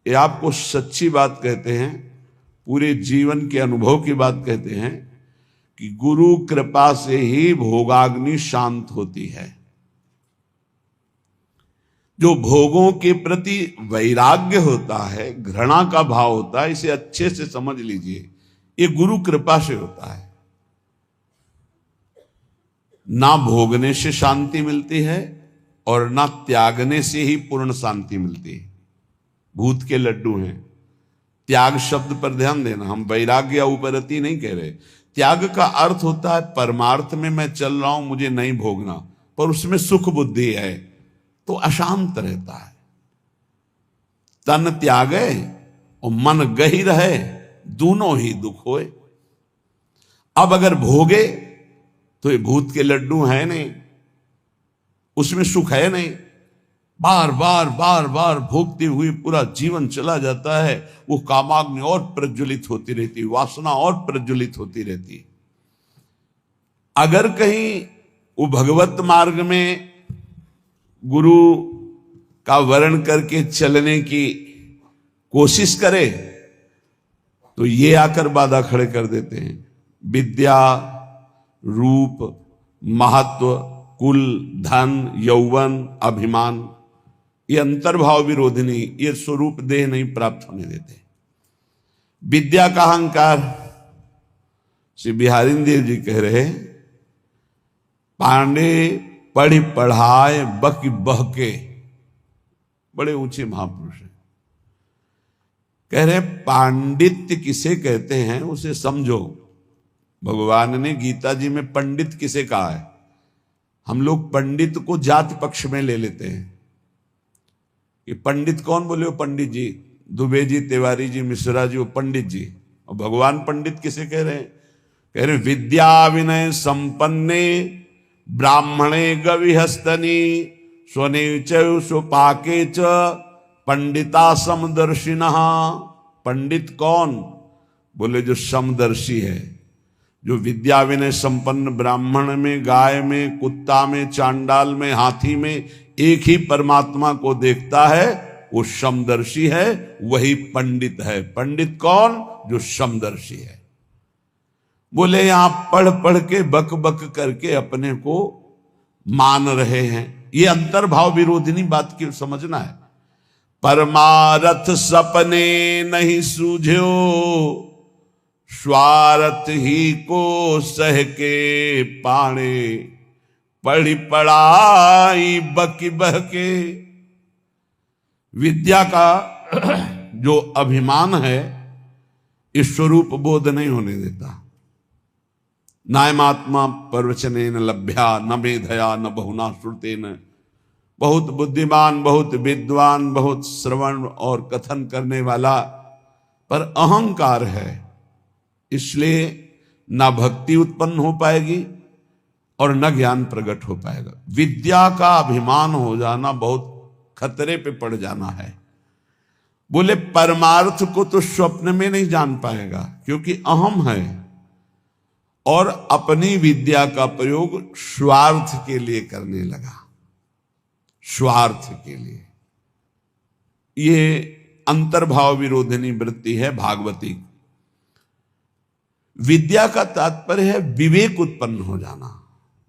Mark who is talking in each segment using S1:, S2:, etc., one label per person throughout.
S1: ये आपको सच्ची बात कहते हैं, पूरे जीवन के अनुभव की बात कहते हैं कि गुरु कृपा से ही भोगाग्नि शांत होती है। जो भोगों के प्रति वैराग्य होता है, घृणा का भाव होता है, इसे अच्छे से समझ लीजिए, ये गुरु कृपा से होता है। ना भोगने से शांति मिलती है और ना त्यागने से ही पूर्ण शांति मिलती है। भूत के लड्डू हैं। त्याग शब्द पर ध्यान देना, हम वैराग्य या उपरति नहीं कह रहे। त्याग का अर्थ होता है परमार्थ में मैं चल रहा हूं, मुझे नहीं भोगना, पर उसमें सुख बुद्धि है तो अशांत रहता है। तन त्यागे और मन गही रहे, दोनों ही दुख होए। अब अगर भोगे तो ये भूत के लड्डू है नहीं, उसमें सुख है नहीं। बार बार बार बार भोगते हुए पूरा जीवन चला जाता है, वो कामाग्नि और प्रज्वलित होती रहती, वासना और प्रज्वलित होती रहती। अगर कहीं वो भगवत मार्ग में गुरु का वर्ण करके चलने की कोशिश करे तो ये आकर बाधा खड़े कर देते हैं। विद्या, रूप, महत्व, कुल, धन, यौवन, अभिमान, ये अंतर्भाव विरोधिनी, ये स्वरूप देह नहीं प्राप्त होने देते। विद्या का अहंकार, श्री बिहारी देव जी कह रहे, पांडे पढ़ी पढ़ाए बकी बहके, बड़े ऊंचे महापुरुष हैं। कह रहे पांडित्य किसे कहते हैं उसे समझो। भगवान ने गीता जी में पंडित किसे कहा है। हम लोग पंडित को जात पक्ष में ले लेते हैं कि पंडित कौन बोले हो, पंडित जी, दुबे जी, तिवारी जी, मिश्रा जी, वो पंडित जी। और भगवान पंडित किसे कह रहे हैं? कह रहे विद्या विनय संपन्ने ब्राह्मणे गविहस्तनी स्वने स्वपाके च पंडिता समदर्शिनः। पंडित कौन? बोले जो समदर्शी है, जो विद्या विनय संपन्न ब्राह्मण में, गाय में, कुत्ता में, चांडाल में, हाथी में एक ही परमात्मा को देखता है, वो समदर्शी है, वही पंडित है। पंडित कौन? जो समदर्शी है। बोले यहां पढ़ पढ़ के बक बक करके अपने को मान रहे हैं, ये अंतर्भाव विरोधिनी बात की समझना है। परमारथ सपने नहीं सूझो, स्वार्थ ही को सह के पाणे, पढ़ी पढ़ाई बकी बहके। विद्या का जो अभिमान है, इस स्वरूप बोध नहीं होने देता। नायमात्मा प्रवचने न लभ्या न मेधया न बहुना श्रुतेन। बहुत बुद्धिमान, बहुत विद्वान, बहुत श्रवण और कथन करने वाला, पर अहंकार है, इसलिए ना भक्ति उत्पन्न हो पाएगी और न ज्ञान प्रकट हो पाएगा। विद्या का अभिमान हो जाना बहुत खतरे पे पड़ जाना है। बोले परमार्थ को तो स्वप्न में नहीं जान पाएगा, क्योंकि अहम है और अपनी विद्या का प्रयोग स्वार्थ के लिए करने लगा, स्वार्थ के लिए। ये अंतर्भाव विरोधिनी वृत्ति है भागवती। विद्या का तात्पर्य है विवेक उत्पन्न हो जाना।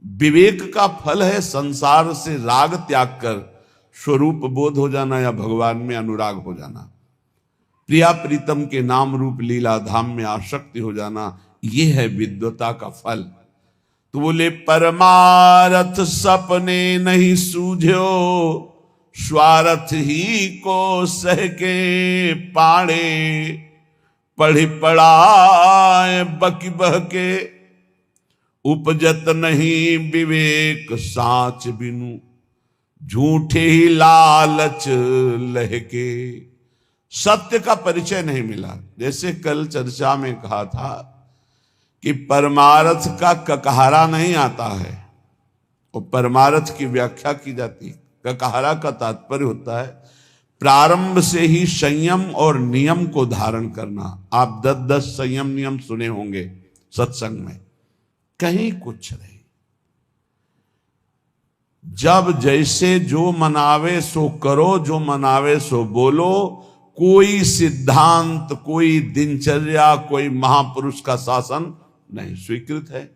S1: विवेक का फल है संसार से राग त्याग कर स्वरूप बोध हो जाना या भगवान में अनुराग हो जाना, प्रिया प्रीतम के नाम रूप लीला धाम में आसक्ति हो जाना। यह है विद्वता का फल। तो बोले परमारथ सपने नहीं सूझो, स्वार्थ ही को सह के पाणे, पढ़ी पढ़ाए बकी बहके। उपजत नहीं विवेक साच बिनु, झूठे ही लालच लहके। सत्य का परिचय नहीं मिला। जैसे कल चर्चा में कहा था कि परमार्थ का ककहरा नहीं आता है, और परमार्थ की व्याख्या की जाती है। ककहरा का तात्पर्य होता है प्रारंभ से ही संयम और नियम को धारण करना। आप 10 संयम नियम सुने होंगे सत्संग में, कहीं कुछ नहीं। जब जैसे जो मनावे सो करो, जो मनावे सो बोलो, कोई सिद्धांत, कोई दिनचर्या, कोई महापुरुष का शासन नहीं स्वीकृत है।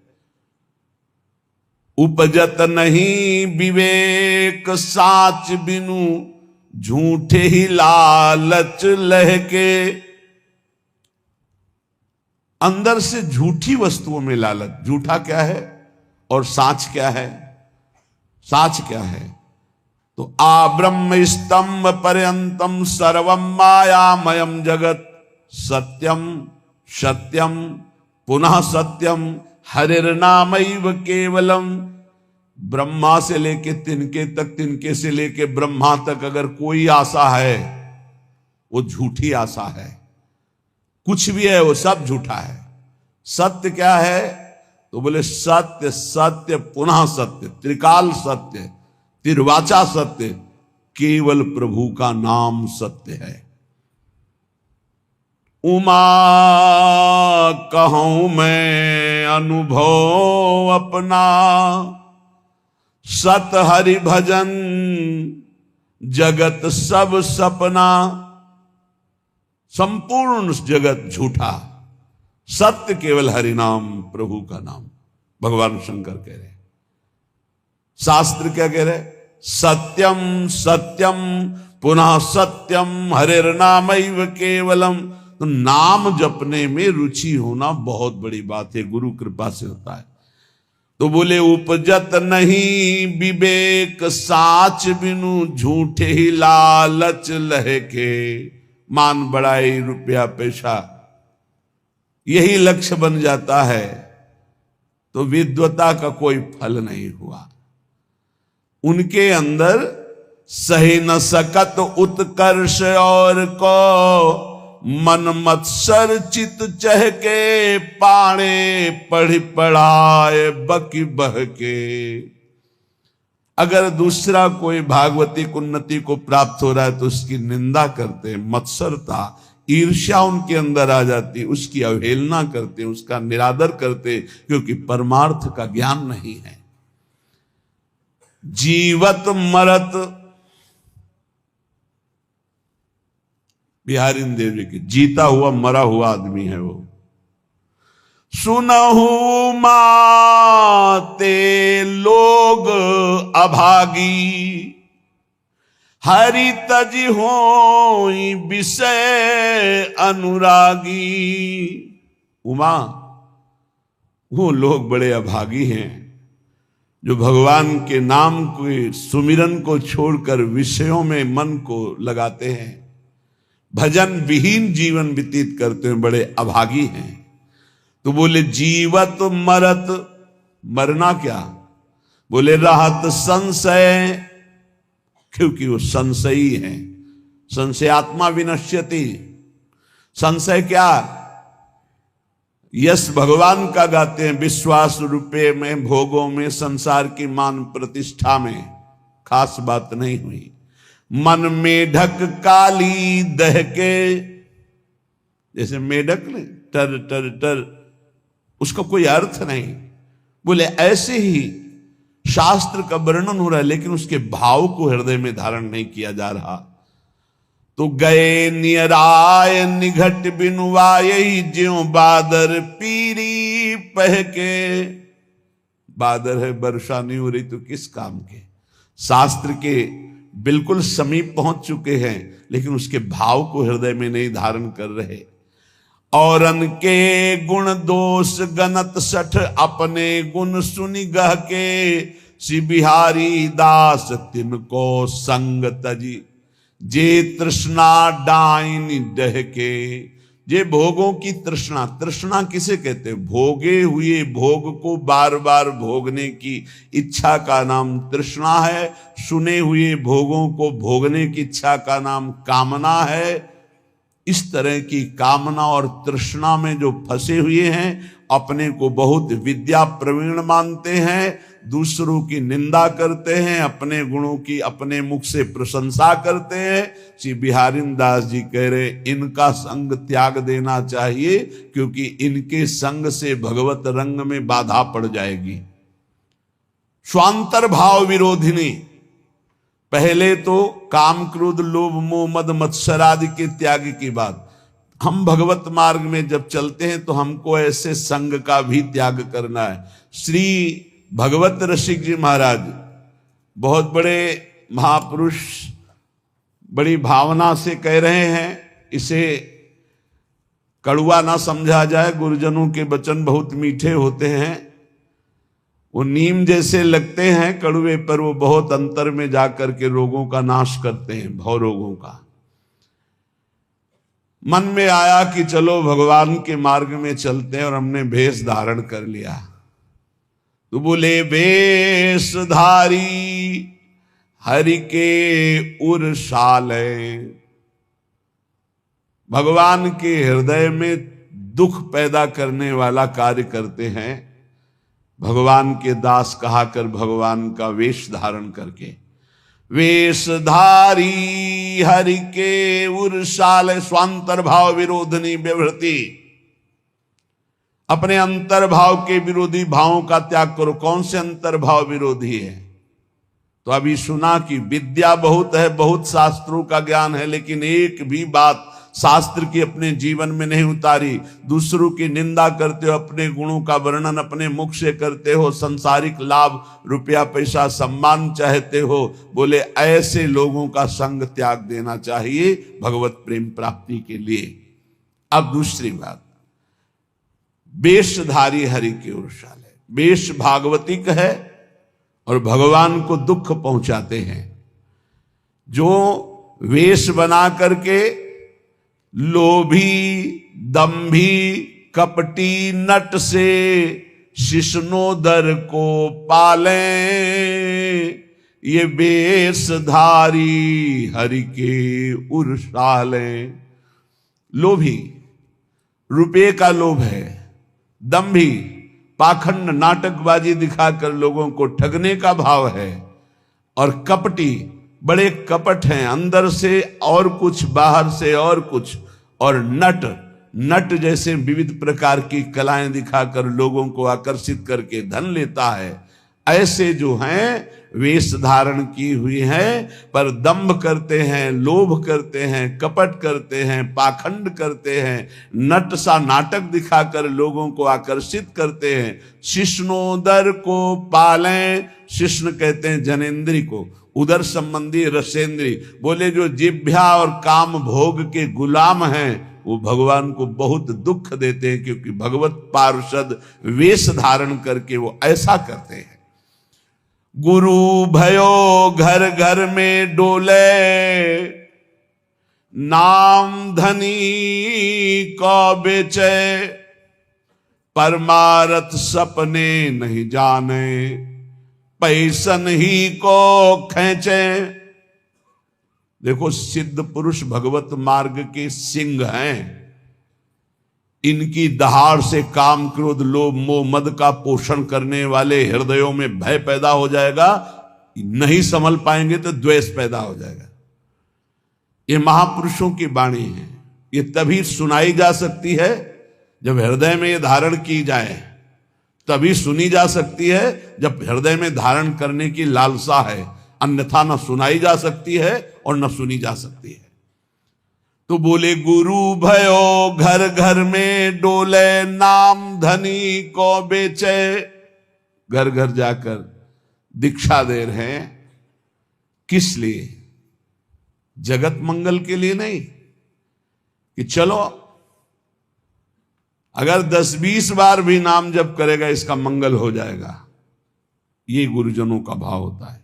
S1: उपजत नहीं विवेक साच बिनु, झूठे ही लालच लहके। अंदर से झूठी वस्तुओं में लालच। झूठा क्या है और साच क्या है? साच क्या है? तो आब्रह्म स्तंभ पर्यंतम सर्वम मायामयम जगत, सत्यम सत्यम पुनः सत्यम हरिर्नामैव केवलम। ब्रह्मा से लेके तिनके तक, तिनके से लेके ब्रह्मा तक अगर कोई आशा है वो झूठी आशा है। कुछ भी है वो सब झूठा है। सत्य क्या है? तो बोले सत्य सत्य पुनः सत्य, त्रिकाल सत्य, तिर्वाचा सत्य, केवल प्रभु का नाम सत्य है। उमा कहूं मैं अनुभव अपना, सत हरि भजन जगत सब सपना। संपूर्ण जगत झूठा, सत्य केवल हरि नाम, प्रभु का नाम। भगवान शंकर कह रहे, शास्त्र क्या कह रहे? सत्यम सत्यम पुनः सत्यम हरिर्नामैव केवलम। तो नाम जपने में रुचि होना बहुत बड़ी बात है, गुरु कृपा से होता है। तो बोले उपजत नहीं विवेक साच बिनु, झूठे ही लालच लहके। मान बढ़ाई, रुपया पैसा, यही लक्ष्य बन जाता है तो विद्वता का कोई फल नहीं हुआ। उनके अंदर सही न सकत उत्कर्ष और को, मन मत्सर चित चहके। पाणे पढ़ पढ़ाए बकी बहके। अगर दूसरा कोई भागवती उन्नति को प्राप्त हो रहा है तो उसकी निंदा करते, मत्सरता ईर्ष्या उनके अंदर आ जाती, उसकी अवहेलना करते, उसका निरादर करते, क्योंकि परमार्थ का ज्ञान नहीं है। जीवत मरत, बिहारी देव जी की, जीता हुआ मरा हुआ आदमी है वो। सुनहु माते लोग अभागी, हरि तज होई विषय अनुरागी। उमा, वो लोग बड़े अभागी हैं जो भगवान के नाम के सुमिरन को छोड़कर विषयों में मन को लगाते हैं, भजन विहीन जीवन व्यतीत करते हैं, बड़े अभागी हैं। तो बोले जीवत मरत, मरना क्या? बोले रहत संशय, क्योंकि वो संशयी है। संशयात्मा विनश्यति। संशय क्या? यश भगवान का गाते हैं, विश्वास रुपये में, भोगों में, संसार की मान प्रतिष्ठा में खास बात नहीं हुई। मन मेढक काली दहके, जैसे मेढक ने टर टर टर, उसका कोई अर्थ नहीं। बोले ऐसे ही शास्त्र का वर्णन हो रहा है लेकिन उसके भाव को हृदय में धारण नहीं किया जा रहा। तो गए नियराय निघट बिनुवाई, ज्यों बादर पीरी पहके। बादर है, वर्षा नहीं हो रही तो किस काम के? शास्त्र के बिल्कुल समीप पहुंच चुके हैं लेकिन उसके भाव को हृदय में नहीं धारण कर रहे। औरन के गुण दोष गणत सठ, अपने गुण सुनि गह के। श्री बिहारी दास तिनको संग तजी, जे तृष्णा डाइन डहके। जे भोगों की तृष्णा, तृष्णा किसे कहते हैं? भोगे हुए भोग को बार बार भोगने की इच्छा का नाम तृष्णा है। सुने हुए भोगों को भोगने की इच्छा का नाम कामना है। इस तरह की कामना और तृष्णा में जो फंसे हुए हैं, अपने को बहुत विद्या प्रवीण मानते हैं, दूसरों की निंदा करते हैं, अपने गुणों की अपने मुख से प्रशंसा करते हैं। श्री बिहारी दास जी कह रहे इनका संग त्याग देना चाहिए, क्योंकि इनके संग से भगवत रंग में बाधा पड़ जाएगी। स्वांतर भाव विरोधिनी, पहले तो काम क्रोध लोभ मोह मद मत्सर आदि के त्याग की बात। हम भगवत मार्ग में जब चलते हैं तो हमको ऐसे संग का भी त्याग करना है। श्री भगवत रसिक जी महाराज बहुत बड़े महापुरुष बड़ी भावना से कह रहे हैं, इसे कड़वा ना समझा जाए। गुरुजनों के वचन बहुत मीठे होते हैं, वो नीम जैसे लगते हैं कड़वे, पर वो बहुत अंतर में जाकर के रोगों का नाश करते हैं, भव रोगों का। मन में आया कि चलो भगवान के मार्ग में चलते हैं, और हमने भेष धारण कर लिया। तो बोले वेशधारी हरि के उरसाले, भगवान के हृदय में दुख पैदा करने वाला कार्य करते हैं। भगवान के दास कहा कर भगवान का वेश धारण करके, वेशधारी हरि के उरसाले स्वांतर भाव विरोधनी व्यवृति, अपने अंतर्भाव के विरोधी भावों का त्याग करो। कौन से अंतर्भाव विरोधी है? तो अभी सुना कि विद्या बहुत है, बहुत शास्त्रों का ज्ञान है, लेकिन एक भी बात शास्त्र की अपने जीवन में नहीं उतारी। दूसरों की निंदा करते हो, अपने गुणों का वर्णन अपने मुख से करते हो, संसारिक लाभ रुपया पैसा सम्मान चाहते हो। बोले ऐसे लोगों का संग त्याग देना चाहिए भगवत प्रेम प्राप्ति के लिए। अब दूसरी बात, वेशधारी हरि के उरसाले, वेश भागवतिक है और भगवान को दुख पहुंचाते हैं। जो वेश बना करके लोभी दंभी कपटी नट से शिष्णोदर को पाले, ये वेशधारी हरि के उरसाले। लोभी, रुपये का लोभ है, दंभी पाखंड नाटकबाजी दिखाकर लोगों को ठगने का भाव है, और कपटी बड़े कपट हैं, अंदर से और कुछ बाहर से और कुछ, और नट जैसे विविध प्रकार की कलाएं दिखाकर लोगों को आकर्षित करके धन लेता है। ऐसे जो हैं वेश धारण की हुई है, पर दंभ करते हैं, लोभ करते हैं, कपट करते हैं, पाखंड करते हैं, नट सा नाटक दिखाकर लोगों को आकर्षित करते हैं। शिष्णोदर को पालें, शिष्ण कहते हैं जनेन्द्री को, उदर संबंधी रसेंद्री। बोले जो जिभ्या और काम भोग के गुलाम हैं वो भगवान को बहुत दुख देते हैं, क्योंकि भगवत पार्षद वेश धारण करके वो ऐसा करते हैं। गुरु भयो घर घर में डोले, नाम धनी को बेचे, परमारथ सपने नहीं जाने, पैसन ही को खींचे। देखो सिद्ध पुरुष भगवत मार्ग के सिंह हैं, इनकी दहाड़ से काम क्रोध लोभ मोह मद का पोषण करने वाले हृदयों में भय पैदा हो जाएगा, नहीं संभल पाएंगे तो द्वेष पैदा हो जाएगा। ये महापुरुषों की वाणी है, ये तभी सुनाई जा सकती है जब हृदय में ये धारण की जाए, तभी सुनी जा सकती है जब हृदय में धारण करने की लालसा है, अन्यथा न सुनाई जा सकती है और न सुनी जा सकती है। तो बोले गुरु भयो घर घर में डोले, नाम धनी को बेचे। घर घर जाकर दीक्षा दे रहे हैं, किस लिए? जगत मंगल के लिए नहीं कि चलो अगर 10-20 बार भी नाम जप करेगा इसका मंगल हो जाएगा। ये गुरुजनों का भाव होता है।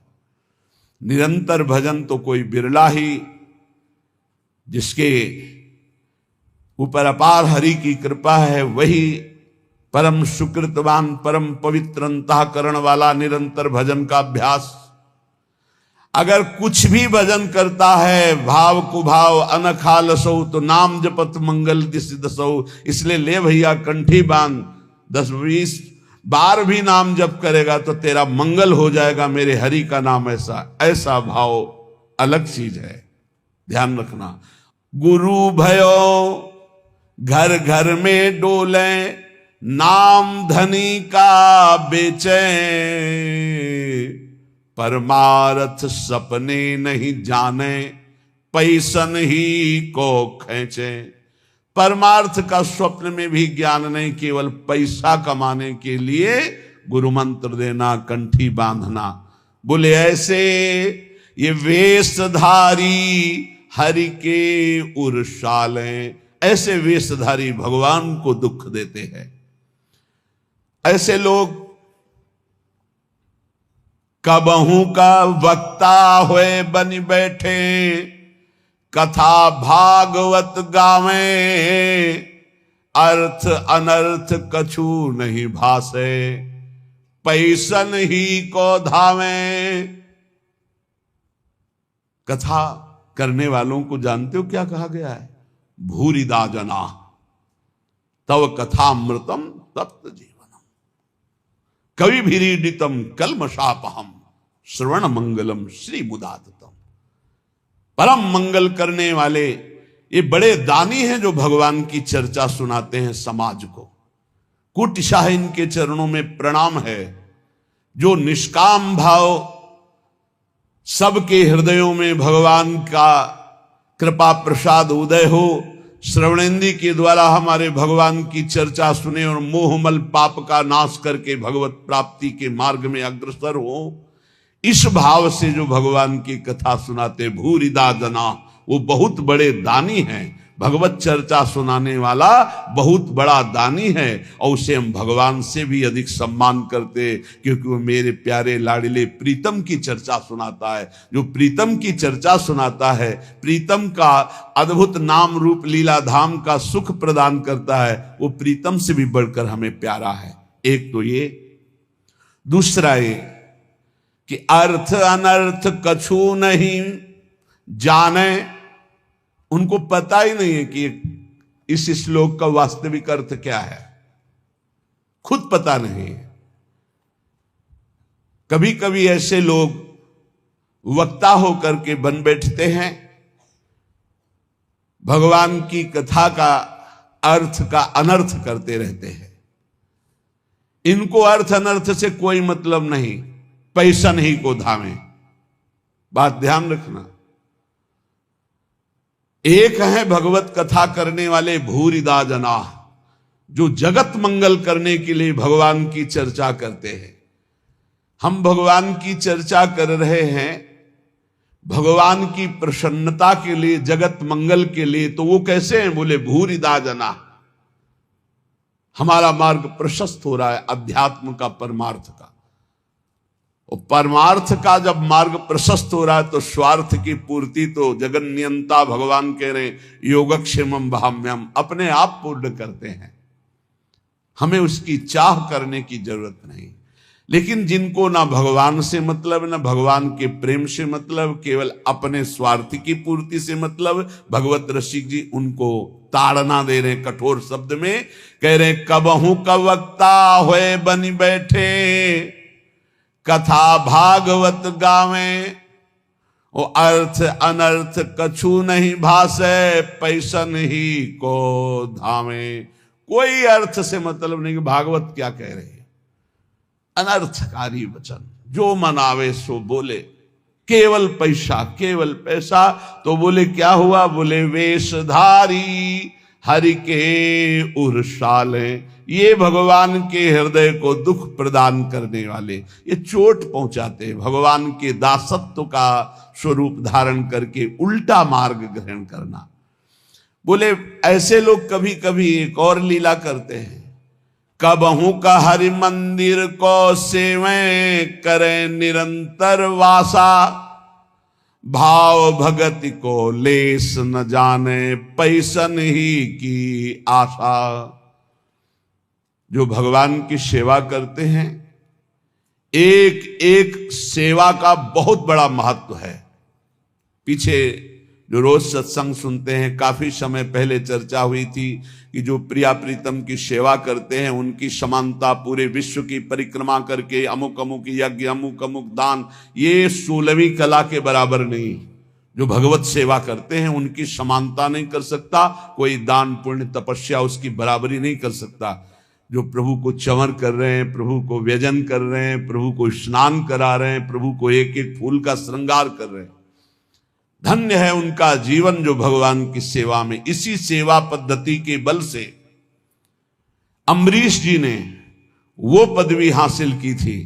S1: निरंतर भजन तो कोई बिरला ही, जिसके ऊपर अपार हरि की कृपा है, वही परम सुकृतवान परम पवित्र अंतःकरण वाला निरंतर भजन का अभ्यास। अगर कुछ भी भजन करता है भाव कुभाव अनखालसो, तो नाम जपत मंगल दिस दसो। इसलिए ले भैया कंठी बांध, 10-20 बार भी नाम जप करेगा तो तेरा मंगल हो जाएगा, मेरे हरि का नाम ऐसा भाव अलग चीज है, ध्यान रखना। गुरु भयो घर घर में डोले, नाम धनी का बेचे, परमार्थ सपने नहीं जाने, पैसन ही को खींचे। परमार्थ का स्वप्न में भी ज्ञान नहीं, केवल पैसा कमाने के लिए गुरु मंत्र देना, कंठी बांधना। बोले ऐसे ये वेशधारी हरि के उर्शाले, ऐसे वेशधारी भगवान को दुख देते हैं। ऐसे लोग कबहू का वक्ता हुए बन बैठे, कथा भागवत गावे, अर्थ अनर्थ कछु नहीं भासे, पैसन ही को धावे। कथा करने वालों को जानते हो क्या कहा गया है? भूरिदा जना तव कथामृतम तप्त जीवनम, कवि भीरीडितम कलमशापहम, श्रवण मंगलम श्री मुदाततम। परम मंगल करने वाले ये बड़े दानी हैं जो भगवान की चर्चा सुनाते हैं समाज को। कुटिशाह इनके चरणों में प्रणाम है। जो निष्काम भाव सबके हृदयों में भगवान का कृपा प्रसाद उदय हो, श्रवणेंद्री के द्वारा हमारे भगवान की चर्चा सुने और मोहमल पाप का नाश करके भगवत प्राप्ति के मार्ग में अग्रसर हो, इस भाव से जो भगवान की कथा सुनाते भूरिदा जना, वो बहुत बड़े दानी हैं। भगवत चर्चा सुनाने वाला बहुत बड़ा दानी है और उसे हम भगवान से भी अधिक सम्मान करते, क्योंकि वो मेरे प्यारे लाडले प्रीतम की चर्चा सुनाता है। जो प्रीतम की चर्चा सुनाता है, प्रीतम का अद्भुत नाम रूप लीला धाम का सुख प्रदान करता है, वो प्रीतम से भी बढ़कर हमें प्यारा है। एक तो ये, दूसरा ये कि अर्थ अनर्थ कछु नहीं जाने। उनको पता ही नहीं है कि इस श्लोक का वास्तविक अर्थ क्या है, खुद पता नहीं है। कभी कभी ऐसे लोग वक्ता होकर के बन बैठते हैं, भगवान की कथा का अर्थ का अनर्थ करते रहते हैं। इनको अर्थ अनर्थ से कोई मतलब नहीं, पैसा नहीं को धामे। बात ध्यान रखना। एक है भगवत कथा करने वाले भूरिदा जना, जो जगत मंगल करने के लिए भगवान की चर्चा करते हैं। हम भगवान की चर्चा कर रहे हैं भगवान की प्रसन्नता के लिए, जगत मंगल के लिए, तो वो कैसे हैं? बोले भूरिदा जना। हमारा मार्ग प्रशस्त हो रहा है अध्यात्म का, परमार्थ का। और परमार्थ का जब मार्ग प्रशस्त हो रहा है तो स्वार्थ की पूर्ति तो जगन नियंता भगवान कह रहे योगक्षेमम भाम्यम, अपने आप पूर्ण करते हैं। हमें उसकी चाह करने की जरूरत नहीं। लेकिन जिनको ना भगवान से मतलब, ना भगवान के प्रेम से मतलब, केवल अपने स्वार्थ की पूर्ति से मतलब, भगवत रसिक जी उनको ताड़ना दे रहे कठोर शब्द में, कह रहे कबहू का वक्ता होए बन बैठे, कथा भागवत गावे, वो अर्थ अनर्थ कछु नहीं भासे, पैसन ही को धामे। कोई अर्थ से मतलब नहीं कि भागवत क्या कह रहे हैं, अनर्थकारी वचन, जो मनावे सो बोले, केवल पैसा, केवल पैसा। तो बोले क्या हुआ? बोले वेशधारी हरि के उर्शाले, ये भगवान के हृदय को दुख प्रदान करने वाले, ये चोट पहुंचाते, भगवान के दासत्व का स्वरूप धारण करके उल्टा मार्ग ग्रहण करना। बोले ऐसे लोग कभी कभी एक और लीला करते हैं, कबहू का हरि मंदिर को सेवे करें निरंतर वासा, भाव भगति को लेस न जाने, पैसन ही की आशा। जो भगवान की सेवा करते हैं, एक एक सेवा का बहुत बड़ा महत्व है। पीछे जो रोज सत्संग सुनते हैं, काफी समय पहले चर्चा हुई थी कि जो प्रिया प्रीतम की सेवा करते हैं उनकी समानता पूरे विश्व की परिक्रमा करके अमुक अमुक यज्ञ, अमुक अमुक दान, ये 16वीं कला के बराबर नहीं। जो भगवत सेवा करते हैं उनकी समानता नहीं कर सकता कोई, दान पुण्य तपस्या उसकी बराबरी नहीं कर सकता। जो प्रभु को चंवर कर रहे हैं, प्रभु को व्यजन कर रहे हैं, प्रभु को स्नान करा रहे हैं, प्रभु को एक एक फूल का श्रृंगार कर रहे हैं। धन्य है उनका जीवन जो भगवान की सेवा में, इसी सेवा पद्धति के बल से अम्बरीश जी ने वो पदवी हासिल की थी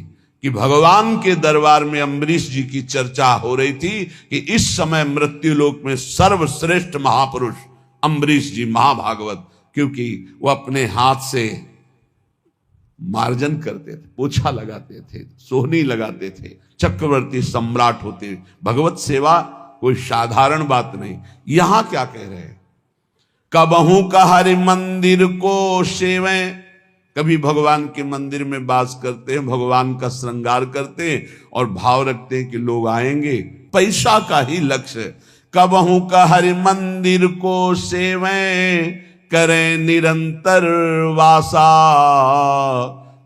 S1: कि भगवान के दरबार में अम्बरीश जी की चर्चा हो रही थी कि इस समय मृत्युलोक में सर्वश्रेष्ठ महापुरुष अम्बरीश जी महाभागवत, क्योंकि वो अपने हाथ से मार्जन करते थे, पोछा लगाते थे, सोहनी लगाते थे, चक्रवर्ती सम्राट होते। भगवत सेवा कोई साधारण बात नहीं। यहां क्या कह रहे हैं, कबहू का हरि मंदिर को सेवें, कभी भगवान के मंदिर में वास करते हैं, भगवान का श्रृंगार करते हैं और भाव रखते हैं कि लोग आएंगे, पैसा का ही लक्ष्य। कबहू का हरि मंदिर को सेवें, करें निरंतर वासा,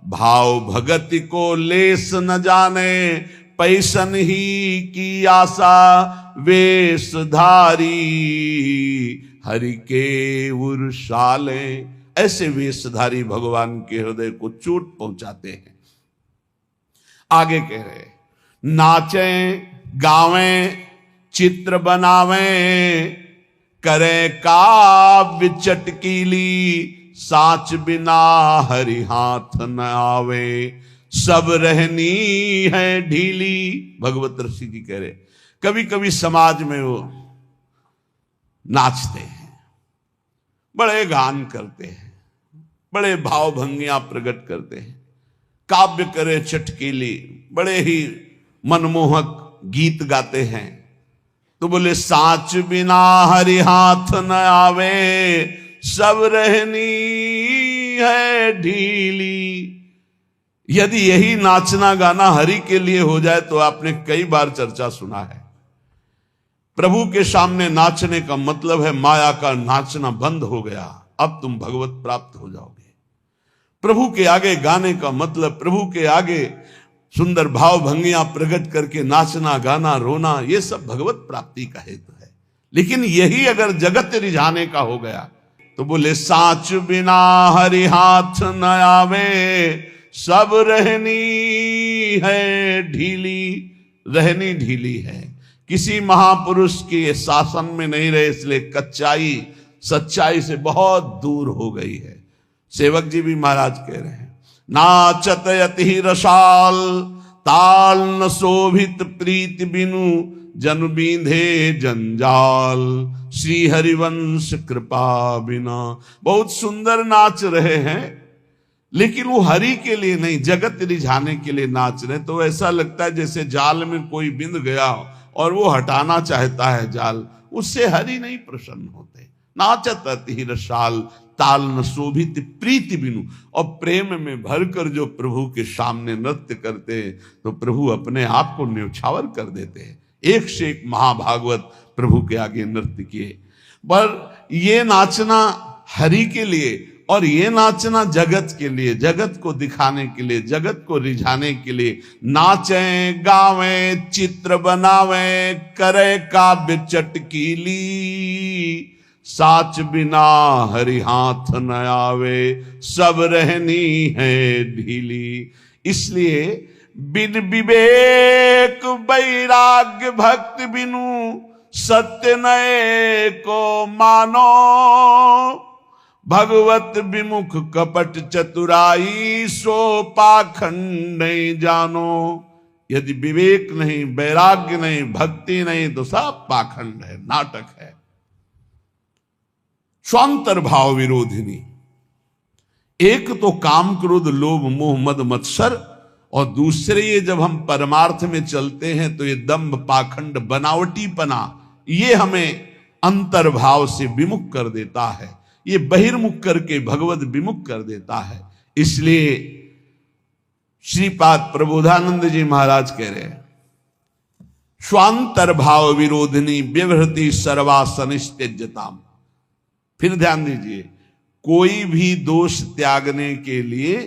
S1: भाव भगति को लेस न जाने, पैसन ही की आशा, वेशधारी हरि के उर्शाले। ऐसे वेशधारी भगवान के हृदय को चोट पहुंचाते हैं। आगे कह रहे, नाचें गावें चित्र बनावें, करें काव्य चटकीली, साच बिना हरि हाथ न आवे, सब रहनी है ढीली। भगवत ऋषि जी कह रहे, कभी कभी समाज में वो नाचते हैं, बड़े गान करते हैं, बड़े भाव भंगियां प्रकट करते हैं, काव्य करे चटकीली, बड़े ही मनमोहक गीत गाते हैं। तो बोले साच बिना हरि हाथ न आवे, सब रहनी है ढीली। यदि यही नाचना गाना हरि के लिए हो जाए तो आपने कई बार चर्चा सुना है, प्रभु के सामने नाचने का मतलब है माया का नाचना बंद हो गया, अब तुम भगवत प्राप्त हो जाओगे। प्रभु के आगे गाने का मतलब प्रभु के आगे सुंदर भाव भंगियां प्रकट करके नाचना गाना रोना, ये सब भगवत प्राप्ति का हेतु है। लेकिन यही अगर जगत रिझाने का हो गया तो बोले साच बिना हरि हाथ न आवे, सब रहनी है ढीली। रहनी ढीली है, किसी महापुरुष के शासन में नहीं रहे, इसलिए कच्चाई सच्चाई से बहुत दूर हो गई है। सेवक जी भी महाराज कह रहे हैं, नाचत यति रसाल, ताल न शोभित प्रीति बिनु, जन बींधे जंजाल, श्री हरिवंश कृपा बिना। बहुत सुंदर नाच रहे हैं, लेकिन वो हरि के लिए नहीं, जगत रिझाने के लिए नाच रहे। तो ऐसा लगता है जैसे जाल में कोई बिंद गया और वो हटाना चाहता है जाल, उससे हरि नहीं प्रसन्न होते। नाचत अति रसाल, ताल न शोभित प्रीति बिनु। और प्रेम में भरकर जो प्रभु के सामने नृत्य करते हैं तो प्रभु अपने आप को न्यौछावर कर देते हैं। एक से एक महाभागवत प्रभु के आगे नृत्य किए। पर ये नाचना हरि के लिए और ये नाचना जगत के लिए, जगत को दिखाने के लिए, जगत को रिझाने के लिए। नाचें गावें चित्र बनावें, करे काव्य चटकीली, साच बिना हरि हाथ न आवे, सब रहनी है ढीली। इसलिए बिन विवेक वैराग्य भक्ति बिनु, सत्य नए को मानो, भगवत विमुख कपट चतुराई, सो पाखंड नहीं जानो। यदि विवेक नहीं, वैराग्य नहीं, भक्ति नहीं तो सब पाखंड है, नाटक है। स्वांतर भाव विरोधिनी, एक तो काम क्रोध लोभ मोह मद मत्सर, और दूसरे ये जब हम परमार्थ में चलते हैं तो ये दंभ पाखंड बनावटीपना, ये हमें अंतर्भाव से विमुख कर देता है, ये बहिर्मुख करके भगवत विमुख कर देता है। इसलिए श्रीपाद प्रबोधानंद जी महाराज कह रहे हैं, स्वांतर भाव विरोधिनी व्यवहृति सर्वासनिस्त्यज्यताम। फिर ध्यान दीजिए, कोई भी दोष त्यागने के लिए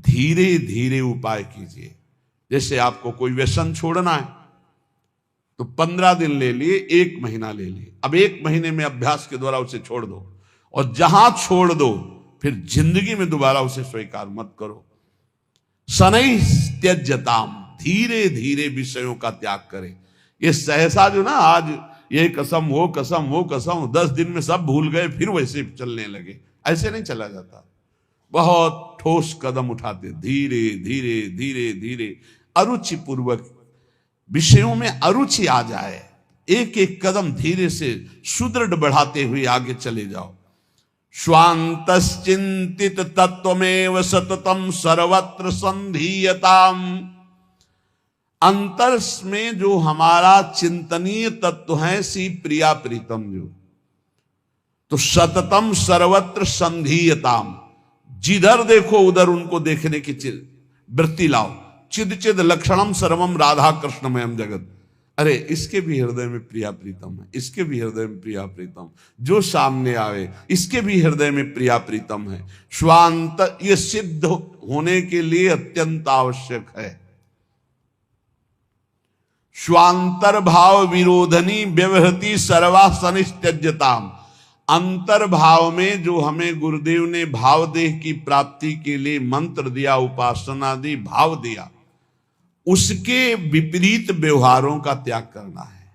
S1: धीरे धीरे उपाय कीजिए। जैसे आपको कोई व्यसन छोड़ना है तो 15 दिन ले लिए, 1 महीना ले लिए। अब 1 महीने में अभ्यास के द्वारा उसे छोड़ दो, और जहां छोड़ दो फिर जिंदगी में दोबारा उसे स्वीकार मत करो। शनै त्यज्यताम, धीरे धीरे विषयों का त्याग करे। ये सहसा जो ना आज ये कसम वो कसम वो कसम 10 दिन में सब भूल गए फिर वैसे चलने लगे, ऐसे नहीं चला जाता। बहुत ठोस कदम उठाते, धीरे धीरे धीरे धीरे अरुचि पूर्वक, विषयों में अरुचि आ जाए, एक एक कदम धीरे से सुदृढ़ बढ़ाते हुए आगे चले जाओ। स्वांतश्चिंतित तत्वमेव सततम सर्वत्र संधीयताम, अंतर में जो हमारा चिंतनीय तत्व है सी प्रिया प्रीतम जो, तो सततम सर्वत्र संधीयताम, जिधर देखो उधर उनको देखने की वृत्ति लाओ। चिद चिद लक्षणम सर्वम राधा कृष्णमयम जगत, अरे इसके भी हृदय में प्रिया प्रीतम है, इसके भी हृदय में प्रिया प्रीतम, जो सामने आवे इसके भी हृदय में प्रिया प्रीतम है। स्वांत ये सिद्ध होने के लिए अत्यंत आवश्यक है। स्वांतर्भाव विरोधनी व्यवहृति सर्वा सनित्यज्यताम, अंतर्भाव में जो हमें गुरुदेव ने भाव देह की प्राप्ति के लिए मंत्र दिया, उपासना दी, भाव दिया, उसके विपरीत व्यवहारों का त्याग करना है।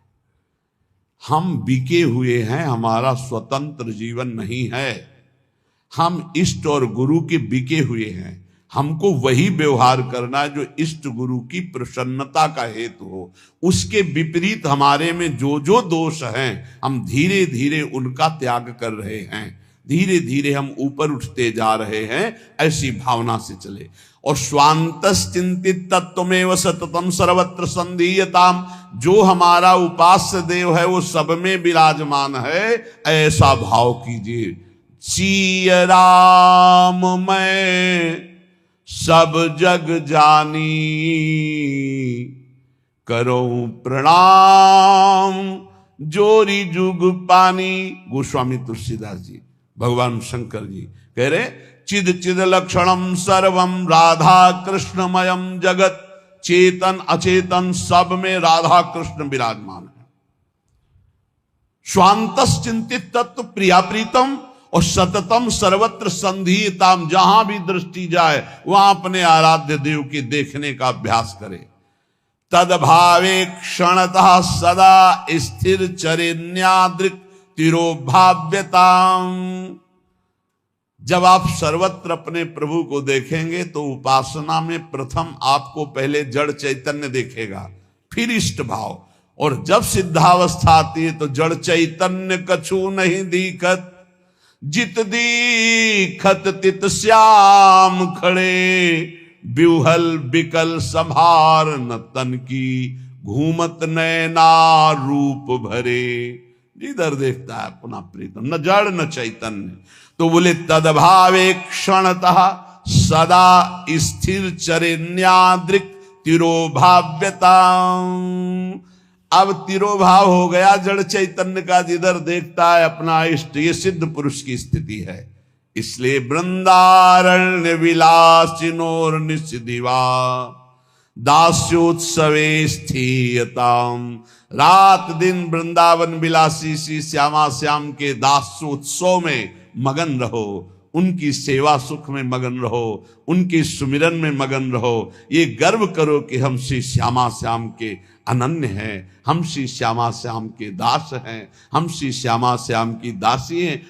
S1: हम बिके हुए हैं, हमारा स्वतंत्र जीवन नहीं है, हम इष्ट और गुरु के बिके हुए हैं। हमको वही व्यवहार करना है जो इष्ट गुरु की प्रसन्नता का हेतु हो। उसके विपरीत हमारे में जो जो दोष हैं हम धीरे धीरे उनका त्याग कर रहे हैं, धीरे धीरे हम ऊपर उठते जा रहे हैं, ऐसी भावना से चले। और स्वांतश्चिंतित तत्वमेव सततम सर्वत्र संधीयताम, जो हमारा उपास्य देव है वो सब में विराजमान है, ऐसा भाव कीजिए। सिय राम मैं सब जग जानी, करो प्रणाम जोरी जुग पानी। गोस्वामी तुलसीदास जी, भगवान शंकर जी कह रहे, चिद चिद लक्षणम सर्वम राधा कृष्णमयम जगत, चेतन अचेतन सब में राधा कृष्ण विराजमान है। स्वांतश्चिंतित तत्व प्रिया प्रीतम और सततम सर्वत्र संधीयताम, जहां भी दृष्टि जाए वहां अपने आराध्य देव के देखने का अभ्यास करे। तदभावे क्षणतः सदा स्थिर चरेन्यादृक् तिरोभाव्यताम, जब आप सर्वत्र अपने प्रभु को देखेंगे तो उपासना में प्रथम आपको पहले जड़ चैतन्य देखेगा, फिर इष्ट भाव, और जब सिद्धावस्था आती है तो जड़ चैतन्य कछु नहीं दिखत, जित दीखत तित श्याम खड़े, ब्यूहल बिकल संभार न तन की, घूमत नैना रूप भरे। जिधर देखता है अपना प्रीतम, न जड़ न चैतन्य। तो बोले तदभावे क्षणतः सदा स्थिर चरेन्यादृक् तिरोभाव्यता। अब तिरोभाव हो गया जड़ चैतन्य का, जिधर देखता है अपना इष्ट, ये सिद्ध पुरुष की स्थिति है। इसलिए वृंदारण्य विलासिनोर निषदिवा दास्योत्सवे स्थीयताम, रात दिन वृंदावन विलासी श्री श्यामा श्याम के दास्योत्सव में मगन रहो, उनकी सेवा सुख में मगन रहो, उनके सुमिरन में मगन रहो। ये गर्व करो कि हम श्री श्यामा श्याम के अनन्य हैं, हम श्री श्यामा श्याम के दास हैं, हम श्री श्यामा श्याम की दासी हैं।